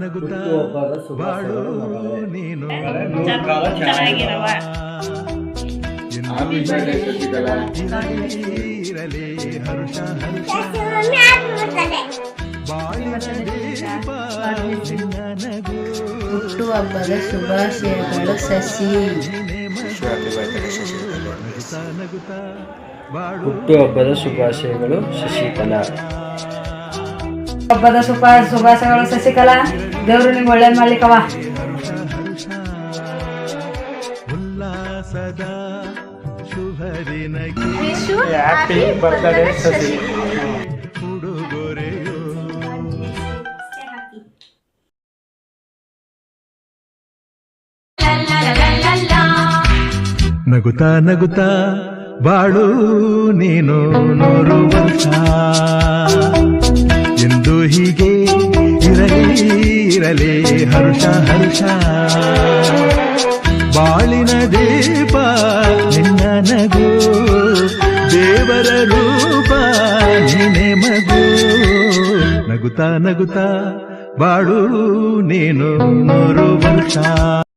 ನಗುತ್ತಾ ಬಾಳು ನೀನು ಚೆನ್ನಾಗಿರವ ಇರಲಿ ಹರುಷ ಹರುಷ ಹುಟ್ಟುಹಬ್ಬದ ಶುಭಾಶಯಗಳು ಶಶಿ. ಹುಟ್ಟುಹಬ್ಬದ ಶುಭಾಶಯಗಳು ಶಶಿಕಲಾ. ಹಬ್ಬದ ಶುಭಾಶಯಗಳು ಶಶಿಕಲಾ. ದೇವರು ನಿಮ್ಗೆ ಒಳ್ಳೇದು ಮಾಡ್ಲಿಕ್ಕವ. ಉಲ್ಲಾಸದ ಶುಭ ದಿನಕ್ಕೆ ಹ್ಯಾಪಿ ಬರ್ತ್ಡೇ ಶಶಿ. ಉಡುಗೊರೆಯು ನಗುತ್ತಾ ನಗುತ್ತಾ ಬಾಳು ನೀನು 100 ವರ್ಷ ಎಂದು ಹೀಗೆ ಇರಲಿ ಹರುಷ ಹರುಷ. ಬಾಳಿನ ದೀಪ ನಿನ್ನ ನಗು, ದೇವರ ರೂಪ ನೀನೆ ಮಗು. ನಗುತ್ತಾ ನಗುತ್ತಾ ಬಾಳು ನೀನು 100 ವರ್ಷ.